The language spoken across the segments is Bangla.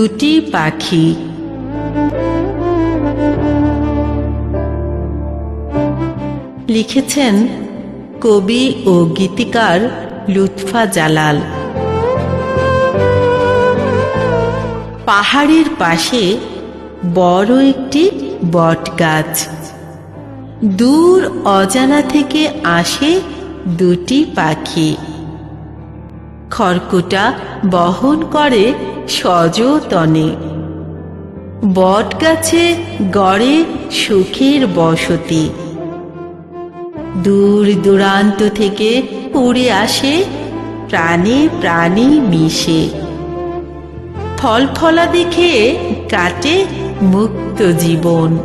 দুটি পাখি। লিখেছেন কবি ও গীতিকার লুৎফা জালাল। পাহাড়ের পাশে বড় একটি বটগাছ। দূর অজানা থেকে আসে দুটি পাখি। খড়কুটা বহন করে সযতনে। বটগাছে গড়ে সুখের বসতি। দূর দূরান্ত থেকে উড়ে আসে প্রাণে প্রাণে মিশে। ফল ফলা দেখে কাটে মুক্ত জীবন।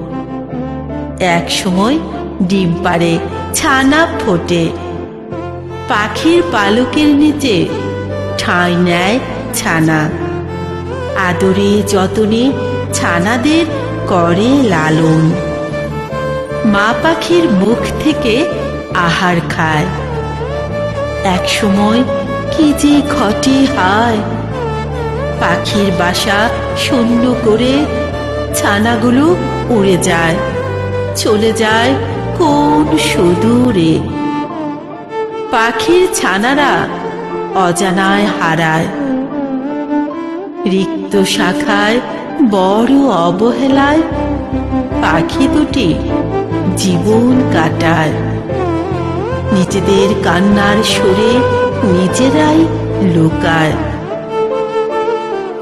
এক সময় ডিম পাড়ে, ছানা ফোটে। পাখির পালকের নিচে ঠাঁই নেয় ছানা। আদরে যতনে ছানাদের করে লালন। মা পাখির মুখ থেকে আহার খায়। এক সময় কি যে ঘটে হায়। পাখির বাসা শূন্য করে ছানাগুলো উড়ে যায়, চলে যায় কোন সুদূরে। পাখির ছানারা অজানায় হারায়। রিক্ত শাখায় বড় অবহেলায় পাখি দুটি জীবন কাটায়। নিজেদের কান্নার সুরে নিজেরাই লুকায়।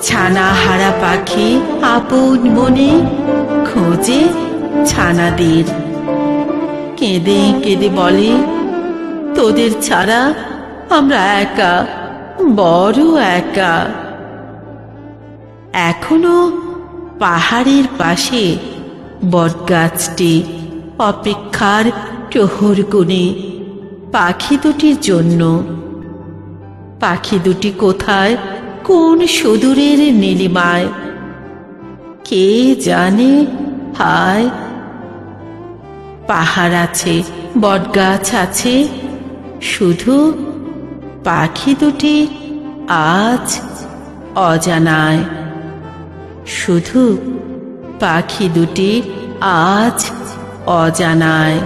ছানা হারা পাখি আপন মনে খোঁজে ছানাদের। কেঁদে কেঁদে বলে, তোদের ছাড়া আমরা একা, বড় একা। এখনো পাহাড়ের পাশে বটগাছটি অপেক্ষার প্রহর গুনে পাখি দুটির জন্য। পাখি দুটি কোথায়, কোন সুদূরের নীলিমায়, কে জানে হায়। পাহাড় আছে, বটগাছ আছে, শুধু পাখি দুটি আজ অজানায়। শুধু পাখি দুটি আজ অজানায়।